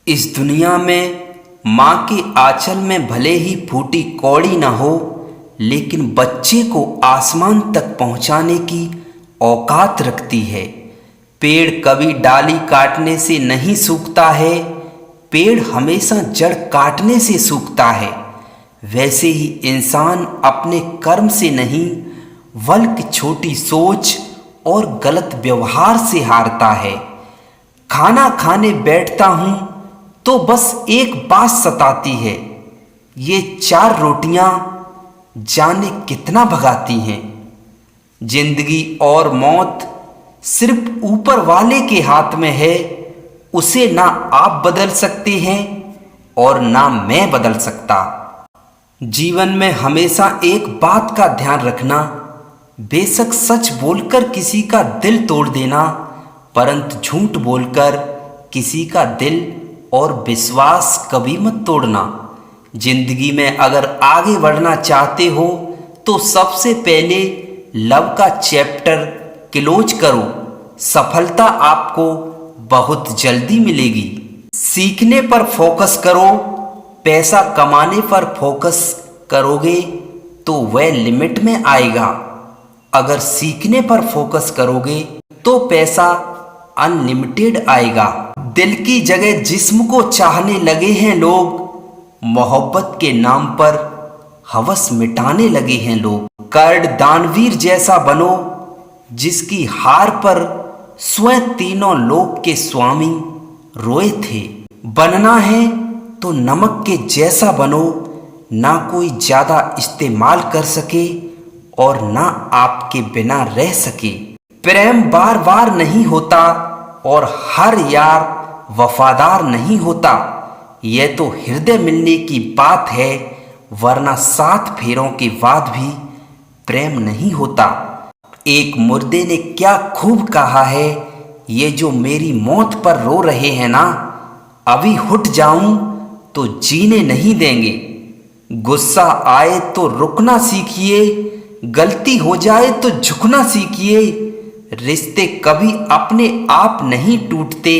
इस दुनिया में माँ के आंचल में भले ही फूटी कौड़ी न हो, लेकिन बच्चे को आसमान तक पहुँचाने की औकात रखती है। पेड़ कभी डाली काटने से नहीं सूखता है, पेड़ हमेशा जड़ काटने से सूखता है। वैसे ही इंसान अपने कर्म से नहीं, बल्कि छोटी सोच और गलत व्यवहार से हारता है। खाना खाने बैठता हूँ तो बस एक बात सताती है, ये 4 रोटियां जाने कितना भगाती हैं। जिंदगी और मौत सिर्फ ऊपर वाले के हाथ में है, उसे ना आप बदल सकते हैं और ना मैं बदल सकता। जीवन में हमेशा एक बात का ध्यान रखना, बेशक सच बोलकर किसी का दिल तोड़ देना, परंतु झूठ बोलकर किसी का दिल और विश्वास कभी मत तोड़ना। जिंदगी में अगर आगे बढ़ना चाहते हो तो सबसे पहले लव का चैप्टर क्लोज करो। सफलता आपको बहुत जल्दी मिलेगी। सीखने पर फोकस करो, पैसा कमाने पर फोकस करोगे तो वह लिमिट में आएगा। अगर सीखने पर फोकस करोगे तो पैसा अनलिमिटेड आएगा। दिल की जगह जिस्म को चाहने लगे हैं लोग, मोहब्बत के नाम पर हवस मिटाने लगे हैं लोग। कर्ण दानवीर जैसा बनो, जिसकी हार पर स्वयं तीनों लोक के स्वामी रोए थे। बनना है तो नमक के जैसा बनो, ना कोई ज्यादा इस्तेमाल कर सके और ना आपके बिना रह सके। प्रेम बार बार नहीं होता और हर यार वफादार नहीं होता। यह तो हृदय मिलने की बात है, वरना 7 फेरों के बाद भी प्रेम नहीं होता। एक मुर्दे ने क्या खूब कहा है, ये जो मेरी मौत पर रो रहे हैं ना, अभी हट जाऊं तो जीने नहीं देंगे। गुस्सा आए तो रुकना सीखिए, गलती हो जाए तो झुकना सीखिए। रिश्ते कभी अपने आप नहीं टूटते,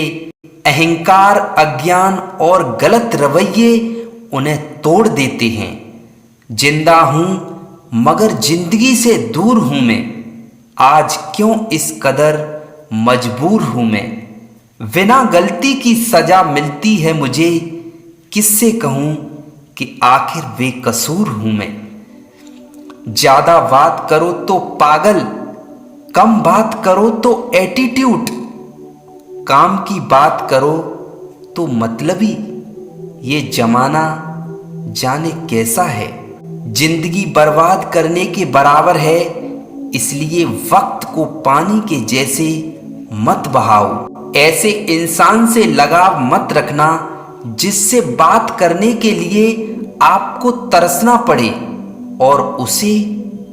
अहंकार, अज्ञान और गलत रवैये उन्हें तोड़ देते हैं। जिंदा हूं मगर जिंदगी से दूर हूं मैं, आज क्यों इस कदर मजबूर हूं मैं। बिना गलती की सजा मिलती है मुझे, किससे कहूं कि आखिर बेकसूर हूं मैं। ज्यादा बात करो तो पागल, कम बात करो तो एटीट्यूड, काम की बात करो तो मतलबी। ये जमाना जाने कैसा है, जिंदगी बर्बाद करने के बराबर है। इसलिए वक्त को पानी के जैसे मत बहाओ। ऐसे इंसान से लगाव मत रखना जिससे बात करने के लिए आपको तरसना पड़े और उसे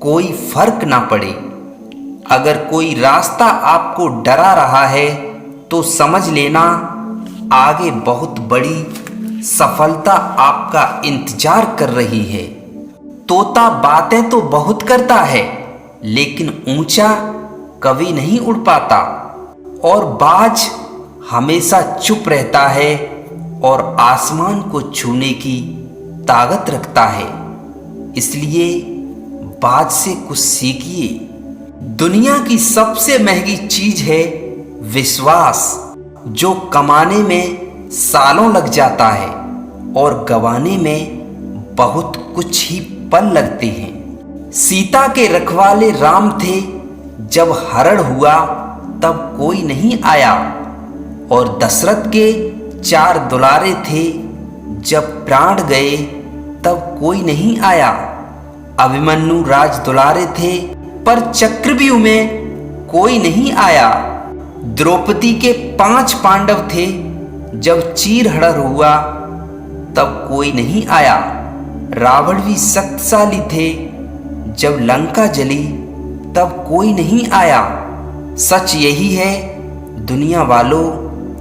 कोई फर्क ना पड़े। अगर कोई रास्ता आपको डरा रहा है तो समझ लेना आगे बहुत बड़ी सफलता आपका इंतजार कर रही है। तोता बातें तो बहुत करता है, लेकिन ऊंचा कभी नहीं उड़ पाता, और बाज हमेशा चुप रहता है और आसमान को छूने की ताकत रखता है। इसलिए बाज से कुछ सीखिए। दुनिया की सबसे महंगी चीज है विश्वास, जो कमाने में सालों लग जाता है और गंवाने में बहुत कुछ ही पल लगते हैं। सीता के रखवाले राम थे, जब हरण हुआ तब कोई नहीं आया, और दशरथ के 4 दुलारे थे, जब प्राण गए तब कोई नहीं आया। अभिमन्यु राज दुलारे थे, पर चक्रव्यूह में कोई नहीं आया। द्रौपदी के 5 पांडव थे, जब चीरहरण हुआ तब कोई नहीं आया। रावण भी शक्तिशाली थे, जब लंका जली तब कोई नहीं आया। सच यही है दुनिया वालों,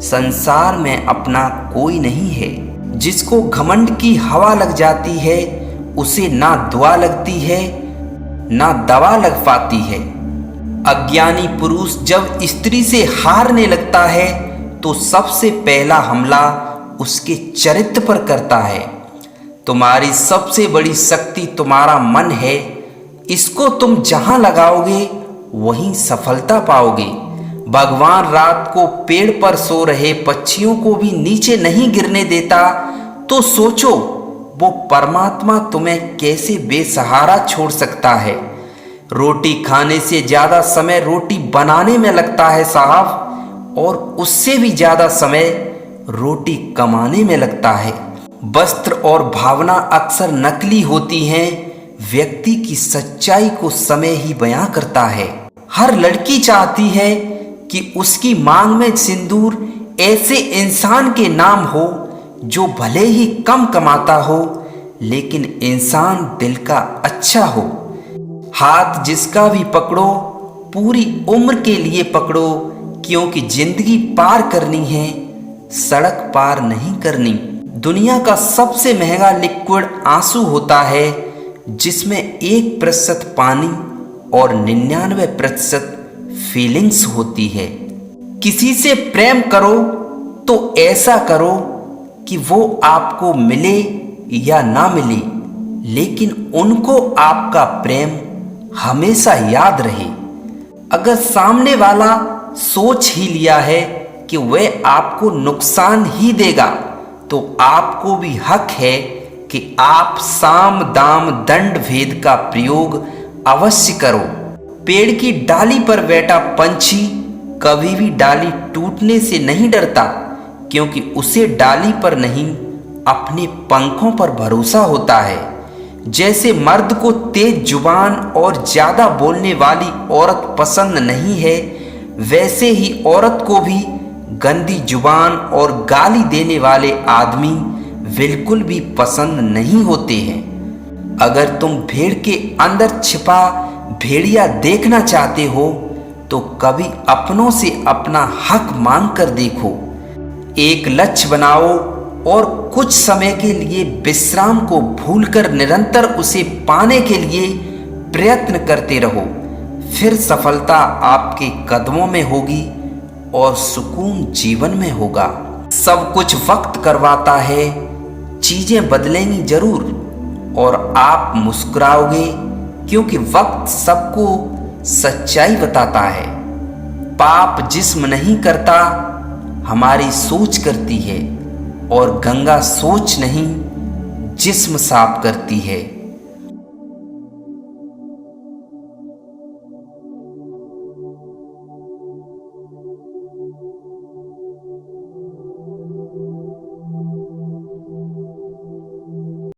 संसार में अपना कोई नहीं है। जिसको घमंड की हवा लग जाती है, उसे ना दुआ लगती है ना दवा लग पाती है। अज्ञानी पुरुष जब स्त्री से हारने लगता है तो सबसे पहला हमला उसके चरित्र पर करता है। तुम्हारी सबसे बड़ी शक्ति तुम्हारा मन है। इसको तुम जहां लगाओगे वहीं सफलता पाओगे। भगवान रात को पेड़ पर सो रहे पक्षियों को भी नीचे नहीं गिरने देता, तो सोचो वो परमात्मा तुम्हें कैसे बेसहारा छोड़ सकता है। रोटी खाने से ज्यादा समय रोटी बनाने में लगता है साहब, और उससे भी ज्यादा समय रोटी कमाने में लगता है। वस्त्र और भावना अक्सर नकली होती हैं। व्यक्ति की सच्चाई को समय ही बयां करता है। हर लड़की चाहती है कि उसकी मांग में सिंदूर ऐसे इंसान के नाम हो जो भले ही कम कमाता हो, लेकिन इंसान दिल का अच्छा हो। हाथ जिसका भी पकड़ो पूरी उम्र के लिए पकड़ो, क्योंकि जिंदगी पार करनी है, सड़क पार नहीं करनी। दुनिया का सबसे महंगा लिक्विड आंसू होता है, जिसमें 1% पानी और 99% फीलिंग्स होती है। किसी से प्रेम करो तो ऐसा करो कि वो आपको मिले या ना मिले, लेकिन उनको आपका प्रेम हमेशा याद रहे। अगर सामने वाला सोच ही लिया है कि वह आपको नुकसान ही देगा, तो आपको भी हक है कि आप साम दाम दंड भेद का प्रयोग अवश्य करो। पेड़ की डाली पर बैठा पंछी कभी भी डाली टूटने से नहीं डरता, क्योंकि उसे डाली पर नहीं अपने पंखों पर भरोसा होता है। जैसे मर्द को तेज जुबान और ज्यादा बोलने वाली औरत पसंद नहीं है, वैसे ही औरत को भी गंदी जुबान और गाली देने वाले आदमी बिल्कुल भी पसंद नहीं होते हैं। अगर तुम भेड़ के अंदर छिपा भेड़िया देखना चाहते हो, तो कभी अपनों से अपना हक मांग कर देखो। एक लक्ष्य बनाओ और कुछ समय के लिए विश्राम को भूलकर निरंतर उसे पाने के लिए प्रयत्न करते रहो। फिर सफलता आपके कदमों में होगी और सुकून जीवन में होगा। सब कुछ वक्त करवाता है, चीजें बदलेंगी जरूर और आप मुस्कुराओगे, क्योंकि वक्त सबको सच्चाई बताता है। पाप जिस्म नहीं करता, हमारी सोच करती है, और गंगा सोच नहीं जिस्म साफ करती है।